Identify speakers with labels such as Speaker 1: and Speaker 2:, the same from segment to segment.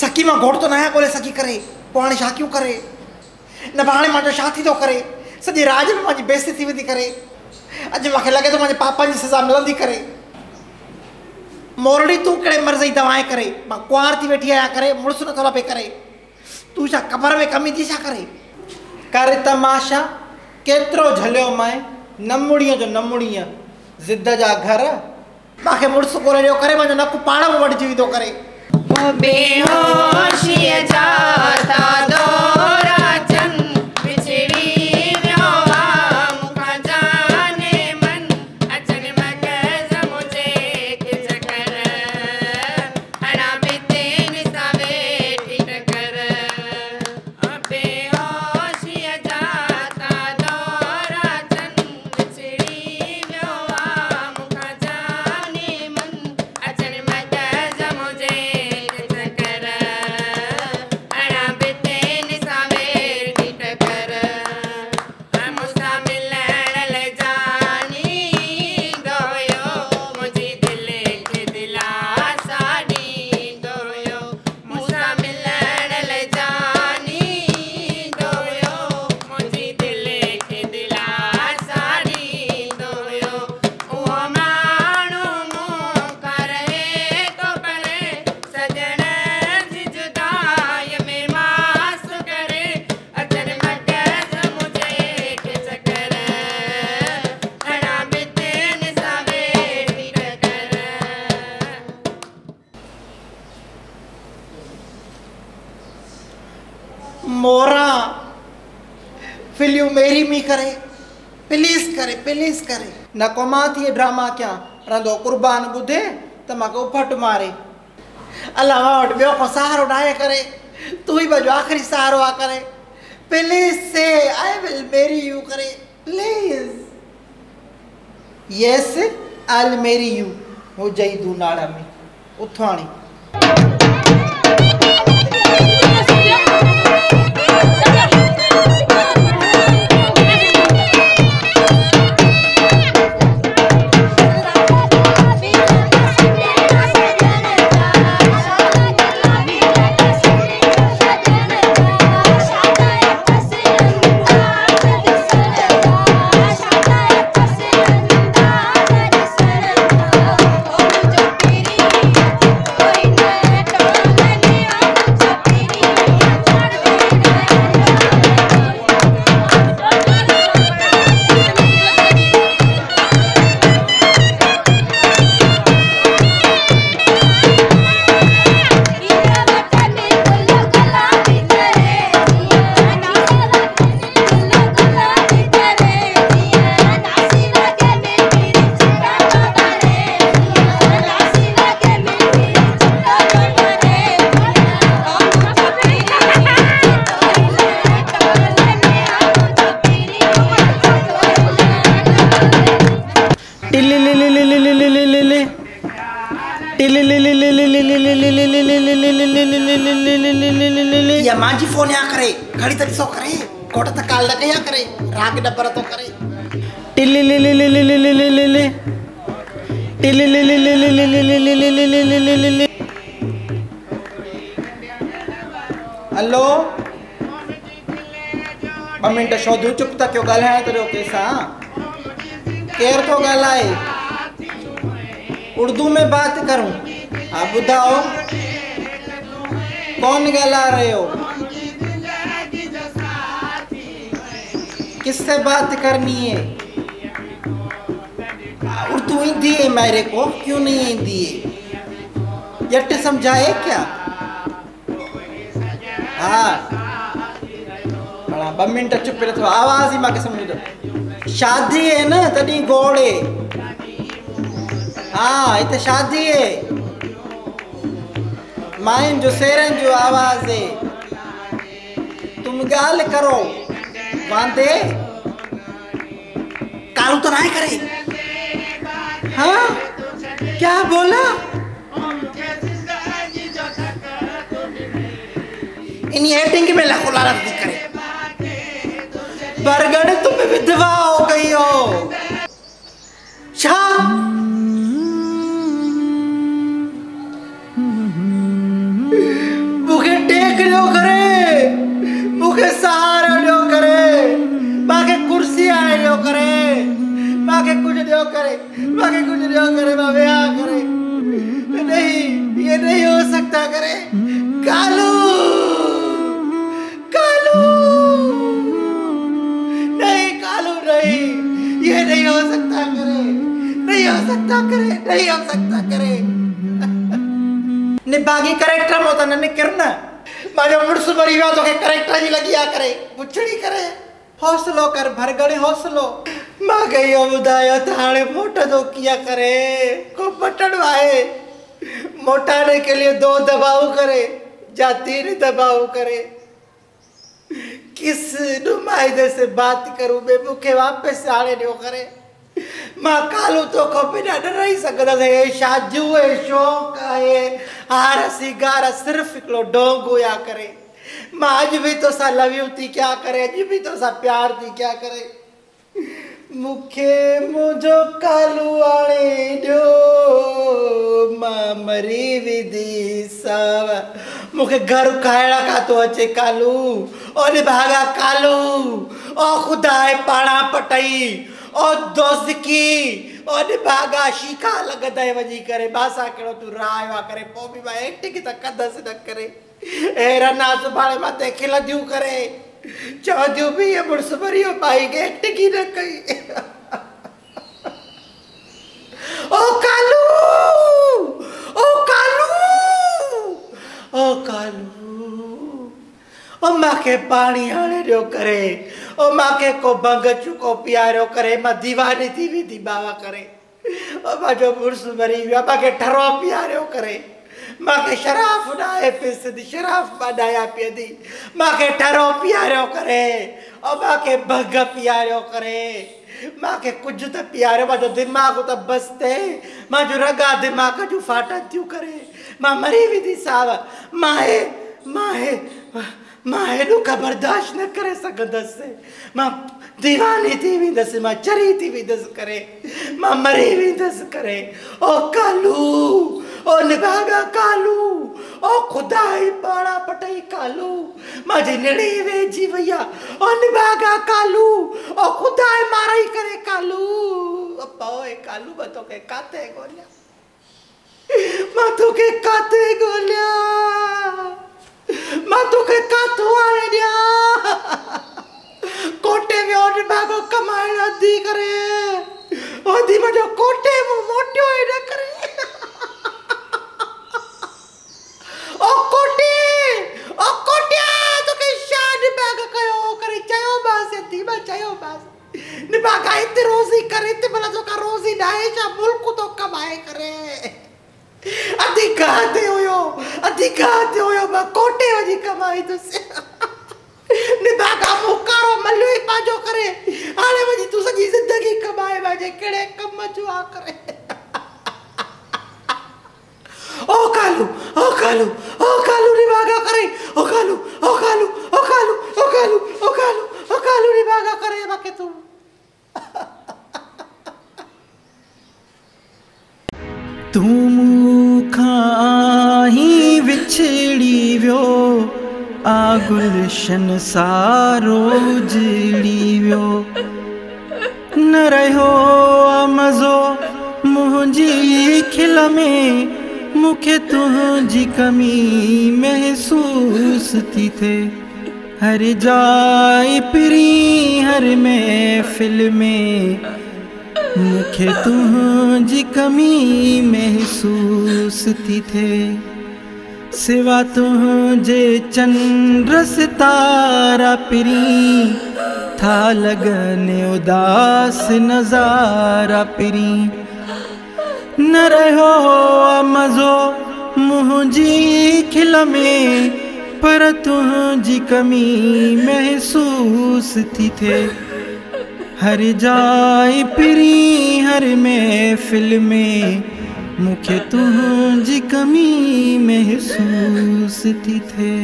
Speaker 1: सखी मां घोट तो नया कोले सखी करे पोणे छा क्यों करे न हाणे मां जो छा थी तो करे सॼे राज में मांजी बेइज्जती थी वेंदी करे अॼु मूंखे लॻे थो मुंहिंजे पापा जी सज़ा मिलंदी करे मोरड़ी तूं कहिड़े मर्ज़ जी दवाएं करे मां कुंवार थी वेठी आहियां करे मुड़ुस नथो लभे करे तूं छा कबर में कमी थी छा करे कर तमाशा केतिरो झलियो मैं नमुड़ीअ जो नमुड़ीअ ज़िद जा घर मूंखे मुड़ुस कोले ॾियो करे मुंहिंजो नकु पाण में वढिजी वेंदो करे
Speaker 2: बेहोशीअ जाता दौरा चन बिछड़ी वियो आ मूंखां जाने मन अचनि मगज़ मुझे के चकर हणा बितेनि सां वेठी टकर बेहोशीअ जाता दौरा चन बिछड़ी वियो आ मूंखां जाने मन अचनि मगज़ मुझे
Speaker 1: मोरा फिल्यू मेरी मी करे प्लीज करे न को मां थी ड्रामा क्या रंदो कुर्बान बुधे त मां को फट मारे अल्लाह मां वटि ॿियो को सहारो डाहे करे तू ही मुंहिंजो आख़िरी सहारो आ करे प्लीज से आई विल मैरी यू करे please yes I will marry you हो जई दू नाड़ा में उथाणी या मांजी फोन या करे घड़ी तक सो करे कोट तक काल लगे या करे राग डबर तो करे हेलो 2 मिनट शोधू चुप तक क्यों गाल है तेरे कैसा केर तो गालाए उर्दू में बात करूं आप बुधाओ कौन गला रहे हो किससे बात करनी है उर्दू हिंदी है मेरे को क्यों नहीं हिंदी है जट समझाए क्या हाँ बड़ा 2 मिनट चुप रहो आवाज ही माके समझ दो शादी है ना तड़ी गोड़े हाँ इतने शादी है माइन जो सेरन जो आवाज है तुम गाल करो वांदे कालू तो नहीं करे हाँ क्या बोला इन हेटिंग में लाखों लालच नहीं करे बरगड़ तुम विधवा हो गई हो छा ॾियो करे मूंखे सहारो ॾियो करे मूंखे कुर्सी आणे ॾियो करे मूंखे कुझु ॾियो करे मूंखे कुझु ॾियो करे मां विहां करे नहीं ये नहीं हो सकता करे कालू कालू नहीं कालू नहीं ये नहीं हो सकता करे नहीं हो सकता करे नहीं हो सकता करे निभागी करेक्टर मोता न निकिरना माजो मुड़स मरी वियो तोखे करेक्टर जी लगी आ करे पुछड़ी करे हौसलो कर भरगड़े हौसलो मां कहियो ॿुधायो त हाणे मोटंदो कीअं करे को बटन आहे मोटाने के लिए 2 दबाव करे या 3 दबाव करे किस नुमाइंदे से बात करूं मैं मुखे वापस आने ॾियो करे मां कालू तो को बिना न रही सकदा है शाजू है शौक है हार सिगार सिर्फ हिकिड़ो ढोंग हुया करे मां अज भी तो सा लव यू थी क्या करे अज भी तो सा प्यार थी क्या करे मुखे मुझो कालू आणे ॾियो मां मरी विधी साव मुखे घर खाइणा का तो अचे कालू ओ भागा कालू ओ खुदाए पाणा पटई ओ दोस्तकी ओ भागा शीखा लगदा वजी करे बासा केड़ो तू रायो करे पो भी भाई एक्टिंग त कदस न करे एरा ना सुभाणे माते खिलदियूं करे चवदियूं भी ये मुड़स मरियो भाई के एक्टिंग ही न कई ओ कालू ओ कालू ओ कालू ओ माके पानी आणे ॾियो करे ओ माके को भंग चुको पियारो करे मां दीवानी थी विधी बावा करे ओ माजो मुड़स मरी वियो माके ठरो पियारो करे माके शराफ उॾाए पिसदी शराफ बाॾाया पियदी माके ठरो पियारो करे ओ माके भंग पियारो करे माके कुछ त पियारो माजो दिमाग त बसते माजो रगा दिमाग जो फाटन थियूं करे मां मरी विधी साव माए माए मां हेॾो का बर्दाश्त न करे सघंदसि मां दीवानी थी वेंदसि मां चरी थी वेंदसि करे मां मरी वेंदसि करे ओ कालू ओ निभागा कालू ओ खुदाई पाणा पटई कालू मांजी निड़ी वेजी वैया ओ निभागा कालू ओ खुदाई माराई करे कालू ओ पोए कालू मां तोखे काथे ॻोल्हियां मां तोखे काथे ॻोल्हियां मां तोखे काथो आणे ॾियां कोटे वियो निभागो कमाइण अधी करे अधी मुंहिंजो कोटे मूं मोटियो ई न करे ओ कोटिया तोखे छा निभाग कयो करे चयो बास अधी मां चयो बास निभागा हिते रोज़ी करे हिते भला तोखा रोज़ी ॾाहे छा मुल्क तो कमाए करे अधिकाते हुयो मां कोटे वजी कमाई तुसे निभागा मुकारो मल्लो ही पाजो करे हाणे वजी तू सॼी ज़िंदगी कमाए वाजे केड़े कम जो आ करे ओ कालू निभागा करे ओ कालू निभागा करे बाके तू तू मूंखां ही विछड़ी वियो आ गुलशन सारो उजड़ी वियो न रहियो आ मज़ो मुंहिंजी खिल में मूंखे तुंहिंजी कमी महसूस थी थे हर जाए पिरी हर महफिल में मूंखे तुंहिंजी कमी महसूस थी थे सिवा तुंहिंजे चंद्र सितारा पिरी था लगने उदास नज़ारा पिरी न रहियो मज़ो मुंहिंजी खिल में पर तुंहिंजी कमी महसूस थी थे हर जाए पिरी हर महफिल में मूंखे तुंहिंजी कमी महसूस थी थे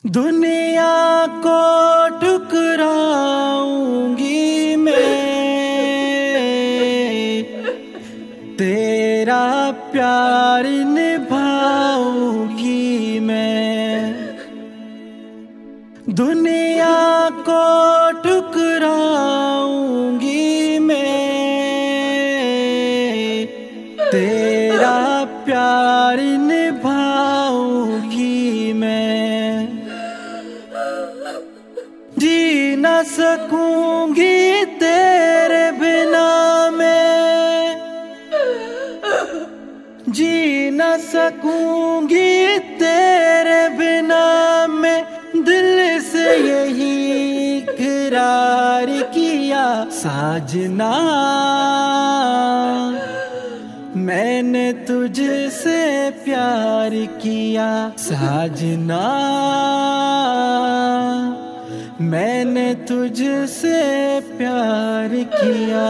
Speaker 1: दुनिया को ठुकराऊंगी मैं तेरा प्यार निभाऊंगी को ठुकराऊंगी मैं, तेरा प्यार निभाऊंगी मैं। जी न सकूंगी तेरे बिना मैं, जी न सकूंगी तेरे बिना मैं। दिल से यही इकरार किया साजना, मैंने तुझसे प्यार किया साजना, मैंने तुझसे प्यार किया।